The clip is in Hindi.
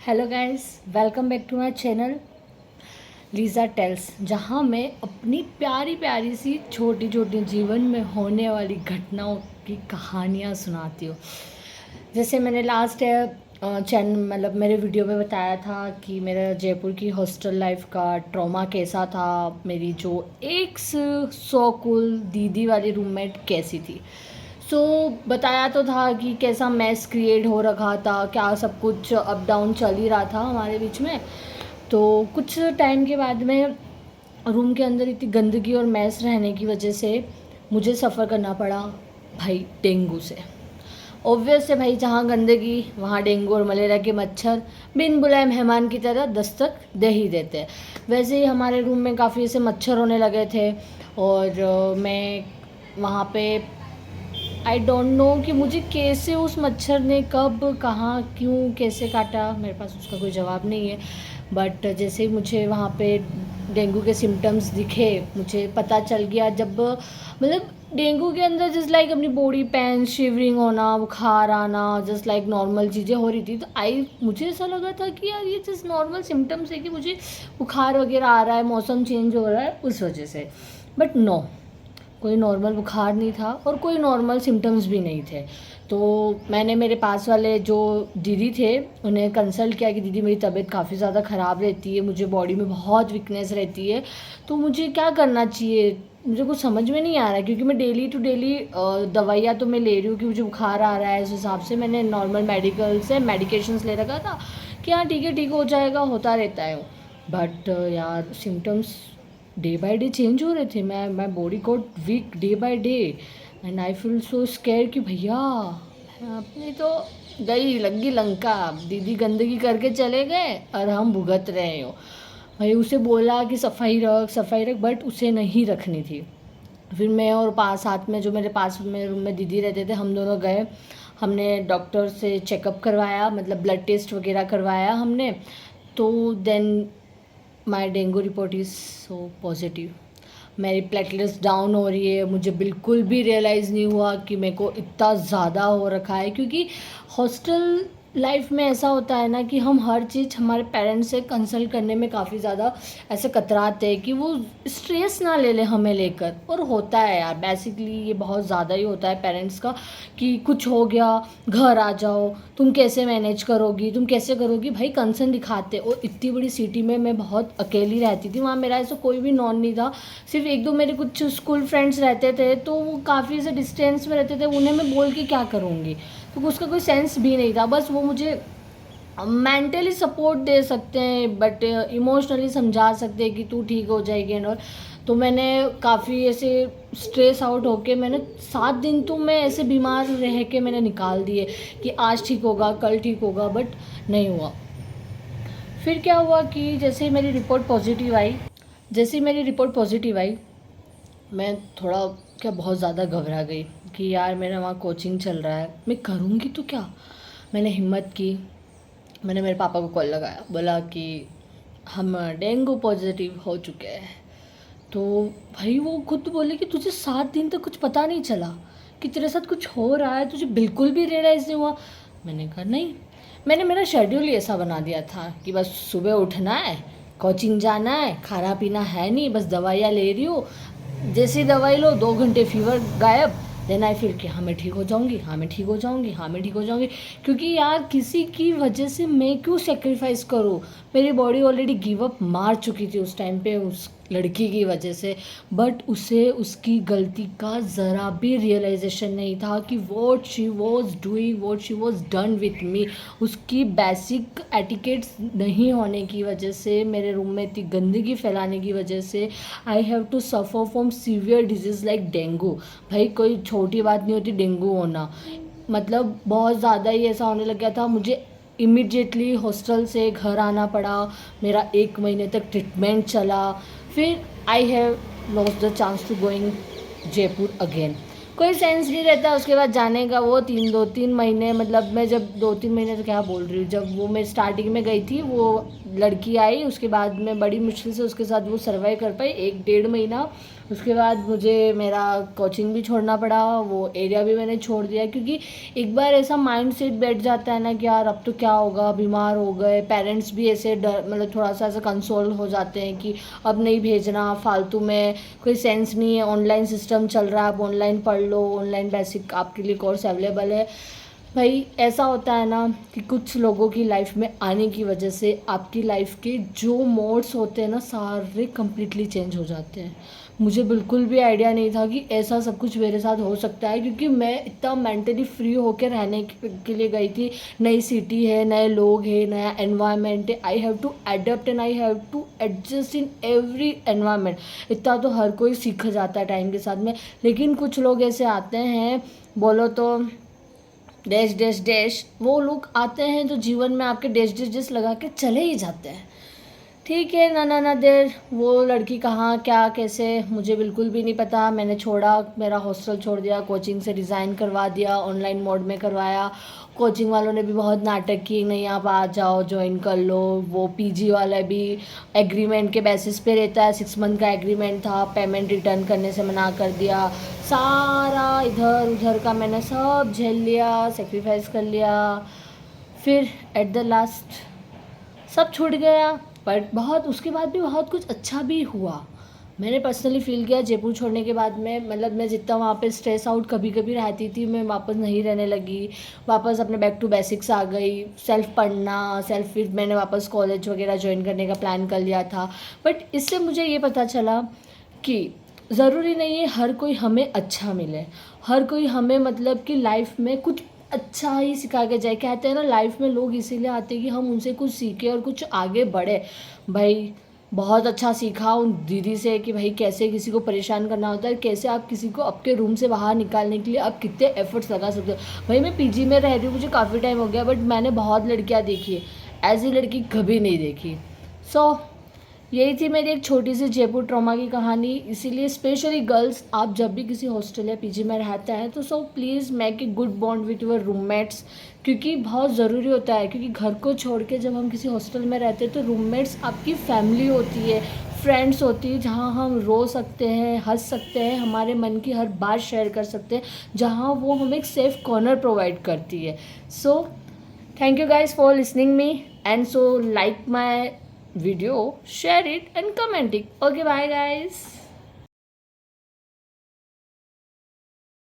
Hello guys, welcome back to my channel Liza Tells, जहाँ मैं अपनी प्यारी प्यारी सी छोटी छोटी जीवन में होने वाली घटनाओं की कहानियाँ सुनाती हूँ। जैसे मैंने लास्ट चैनल मेरे वीडियो में बताया था कि मेरा जयपुर की हॉस्टल लाइफ का ट्रॉमा कैसा था, मेरी जो एक्स सो कूल दीदी वाली रूममेट कैसी थी। बताया तो था कि कैसा मैस क्रिएट हो रखा था, क्या सब कुछ अप डाउन चल ही रहा था हमारे बीच में। तो कुछ टाइम के बाद में रूम के अंदर इतनी गंदगी और मैस रहने की वजह से मुझे सफ़र करना पड़ा भाई डेंगू से। ऑब्वियस है भाई, जहाँ गंदगी वहाँ डेंगू और मलेरिया के मच्छर बिन बुलाए मेहमान की तरह दस्तक दे ही देते हैं। वैसे ही हमारे रूम में काफ़ी ऐसे मच्छर होने लगे थे और मैं वहाँ पे आई डोंट नो कि मुझे कैसे उस मच्छर ने कब कहाँ क्यों कैसे काटा, मेरे पास उसका कोई जवाब नहीं है। बट जैसे ही मुझे वहाँ पे डेंगू के सिम्टम्स दिखे, मुझे पता चल गया जब डेंगू के अंदर जस्ट लाइक अपनी बॉडी पेन, शिवरिंग होना, बुखार आना, जस्ट लाइक नॉर्मल चीज़ें हो रही थी। तो मुझे ऐसा लगा था कि यार ये जस्ट नॉर्मल सिम्टम्स है कि मुझे बुखार वगैरह आ रहा है, मौसम चेंज हो रहा है उस वजह से। बट नो, कोई नॉर्मल बुखार नहीं था और कोई नॉर्मल सिम्टम्स भी नहीं थे। तो मैंने मेरे पास वाले जो दीदी थे उन्हें कंसल्ट किया कि दीदी मेरी तबीयत काफ़ी ज़्यादा ख़राब रहती है, मुझे बॉडी में बहुत वीकनेस रहती है, तो मुझे क्या करना चाहिए, मुझे कुछ समझ में नहीं आ रहा है। क्योंकि मैं डेली टू डेली दवाइयाँ तो मैं ले रही हूँ कि मुझे बुखार आ रहा है, इस हिसाब से मैंने नॉर्मल मेडिकल से मेडिकेशंस ले रखा था कि हाँ ठीक है, ठीक हो जाएगा, होता रहता है। बट यार symptoms day by day change हो रहे थे। मैं body got weak day by day and I feel so scare कि भैया अपनी तो गई लगी लंका, दीदी गंदगी करके चले गए और हम भुगत रहे हो। भाई उसे बोला कि सफाई रख, बट उसे नहीं रखनी थी। फिर मैं और पास साथ में जो मेरे पास में रूम में दीदी रहते थे, हम दोनों गए, हमने डॉक्टर से चेकअप करवाया, ब्लड टेस्ट वगैरह करवाया हमने। तो then my dengue report is so positive. मेरी प्लेटलेट्स डाउन हो रही है, मुझे बिल्कुल भी रियलाइज़ नहीं हुआ कि मेरे को इतना ज़्यादा हो रखा है। क्योंकि हॉस्टल लाइफ में ऐसा होता है ना कि हम हर चीज़ हमारे पेरेंट्स से कंसल्ट करने में काफ़ी ज़्यादा ऐसे कतराते हैं कि वो स्ट्रेस ना ले ले हमें लेकर। और होता है यार, बेसिकली ये बहुत ज़्यादा ही होता है पेरेंट्स का कि कुछ हो गया, घर आ जाओ, तुम कैसे मैनेज करोगी, तुम कैसे करोगी। भाई कंसर्न दिखाते। और इतनी बड़ी सिटी में मैं बहुत अकेली रहती थी, वहाँ मेरा ऐसा कोई भी नॉन नहीं था। सिर्फ एक दो मेरे कुछ स्कूल फ्रेंड्स रहते थे, तो वो काफ़ी से डिस्टेंस में रहते थे, उन्हें मैं बोल के क्या करूँगी, तो उसका कोई सेंस भी नहीं था। बस वो मुझे मेंटली सपोर्ट दे सकते हैं बट इमोशनली समझा सकते हैं कि तू ठीक हो जाएगी एंड ऑल। तो मैंने काफ़ी ऐसे स्ट्रेस आउट होके मैंने 7 दिन तो मैं ऐसे बीमार रह के मैंने निकाल दिए कि आज ठीक होगा, कल ठीक होगा, बट नहीं हुआ। फिर क्या हुआ कि जैसे ही मेरी रिपोर्ट पॉजिटिव आई, मैं थोड़ा क्या बहुत ज़्यादा घबरा गई कि यार मेरा वहाँ कोचिंग चल रहा है, मैं करूँगी तो क्या। मैंने हिम्मत की, मैंने मेरे पापा को कॉल लगाया, बोला कि हम डेंगू पॉजिटिव हो चुके हैं। तो भाई वो खुद बोले कि तुझे 7 दिन तक कुछ पता नहीं चला कि तेरे साथ कुछ हो रहा है, तुझे बिल्कुल भी रियलाइज़ नहीं हुआ। मैंने कहा नहीं, मैंने मेरा शेड्यूल ही ऐसा बना दिया था कि बस सुबह उठना है, कोचिंग जाना है, खाना पीना है नहीं, बस दवाइयाँ ले रही हूँ, जैसी दवाई लो 2 घंटे फीवर गायब, देन आई फील कि हाँ मैं ठीक हो जाऊँगी, हाँ मैं ठीक हो जाऊँगी, हाँ मैं ठीक हो जाऊँगी। क्योंकि यार किसी की वजह से मैं क्यों सेक्रीफाइस करूँ, मेरी बॉडी ऑलरेडी गिव अप मार चुकी थी उस टाइम पे उस लड़की की वजह से। बट उसे उसकी गलती का ज़रा भी रियलाइजेशन नहीं था कि what she was doing, what she was done with me. उसकी बेसिक एटिकेट्स नहीं होने की वजह से, मेरे रूम में इतनी गंदगी फैलाने की वजह से I have to suffer from severe disease like dengue. भाई कोई छोटी बात नहीं होती डेंगू होना, बहुत ज़्यादा ही ऐसा होने लग गया था। मुझे इमिडिएटली हॉस्टल से घर आना पड़ा, मेरा 1 महीने तक ट्रीटमेंट चला। फिर I have lost the chance to going Jaipur again. कोई सेंस नहीं रहता उसके बाद जाने का। वो 2-3 महीने, मैं जब 2-3 महीने तो क्या बोल रही हूँ, जब वो मैं स्टार्टिंग में गई थी, वो लड़की आई, उसके बाद मैं बड़ी मुश्किल से उसके साथ वो सर्वाइव कर पाई 1-1.5 महीना। उसके बाद मुझे मेरा कोचिंग भी छोड़ना पड़ा, वो एरिया भी मैंने छोड़ दिया, क्योंकि एक बार ऐसा माइंड सेट बैठ जाता है ना कि यार अब तो क्या होगा, बीमार हो गए, पेरेंट्स भी ऐसे डर मतलब थोड़ा सा ऐसा कंसोल हो जाते हैं कि अब नहीं भेजना फालतू में, कोई सेंस नहीं है, ऑनलाइन सिस्टम चल रहा है, आप ऑनलाइन पढ़ लो, ऑनलाइन बेसिक आपके लिए कोर्स अवेलेबल है। भाई ऐसा होता है ना कि कुछ लोगों की लाइफ में आने की वजह से आपकी लाइफ के जो मोड्स होते हैं ना सारे कम्प्लीटली चेंज हो जाते हैं। मुझे बिल्कुल भी आइडिया नहीं था कि ऐसा सब कुछ मेरे साथ हो सकता है, क्योंकि मैं इतना मेंटली फ्री होकर रहने के लिए गई थी। नई सिटी है, नए लोग हैं, नया एनवायरनमेंट है, I have to adapt and I have to adjust in every environment. इतना तो हर कोई सीख जाता है टाइम के साथ में, लेकिन कुछ लोग ऐसे आते हैं, बोलो तो डैश डैश डैश, वो लोग आते हैं जो जीवन में आपके डैश डैश डैश लगा के चले ही जाते हैं। ठीक है ना देर, वो लड़की कहाँ क्या कैसे मुझे बिल्कुल भी नहीं पता। मैंने छोड़ा, मेरा हॉस्टल छोड़ दिया, कोचिंग से रिज़ाइन करवा दिया, ऑनलाइन मोड में करवाया। कोचिंग वालों ने भी बहुत नाटक किए, नहीं आप आ जाओ ज्वाइन कर लो। वो पीजी वाला भी एग्रीमेंट के बेसिस पे रहता है, 6 मंथ का एग्रीमेंट था, पेमेंट रिटर्न करने से मना कर दिया। सारा इधर उधर का मैंने सब झेल लिया, सेक्रीफाइस कर लिया, फिर एट द लास्ट सब छूट गया। बट बहुत उसके बाद भी बहुत कुछ अच्छा भी हुआ। मैंने पर्सनली फील किया जयपुर छोड़ने के बाद में, मतलब मैं जितना वहाँ पे स्ट्रेस आउट कभी कभी रहती थी, मैं वापस नहीं रहने लगी, वापस अपने बैक टू बेसिक्स आ गई। सेल्फ पढ़ना, सेल्फ, फिर मैंने वापस कॉलेज वगैरह ज्वाइन करने का प्लान कर लिया था। बट इससे मुझे ये पता चला कि ज़रूरी नहीं है हर कोई हमें अच्छा मिले, हर कोई हमें मतलब कि लाइफ में कुछ अच्छा ही सिखा के जाए। कहते हैं ना लाइफ में लोग इसीलिए आते हैं कि हम उनसे कुछ सीखें और कुछ आगे बढ़े। भाई बहुत अच्छा सीखा उन दीदी से कि भाई कैसे किसी को परेशान करना होता है, कैसे आप किसी को आपके रूम से बाहर निकालने के लिए आप कितने एफर्ट्स लगा सकते हो। भाई मैं पीजी में रह रही हूँ, मुझे काफ़ी टाइम हो गया, बट मैंने बहुत लड़कियाँ देखी है, ऐसी लड़की कभी नहीं देखी। सो यही थी मेरी एक छोटी सी जयपुर ट्रॉमा की कहानी। इसीलिए स्पेशली गर्ल्स, आप जब भी किसी हॉस्टल या पीजी में रहते हैं तो so please make a good bond with your roommates, क्योंकि बहुत ज़रूरी होता है। क्योंकि घर को छोड़ के जब हम किसी हॉस्टल में रहते हैं तो रूममेट्स आपकी फैमिली होती है, फ्रेंड्स होती है, जहाँ हम रो सकते हैं, हंस सकते हैं, हमारे मन की हर बात शेयर कर सकते हैं, जहाँ वो हमें एक सेफ़ कॉर्नर प्रोवाइड करती है। सो thank you guys for listening me, and so like my video, share it and comment it. Okay, bye guys.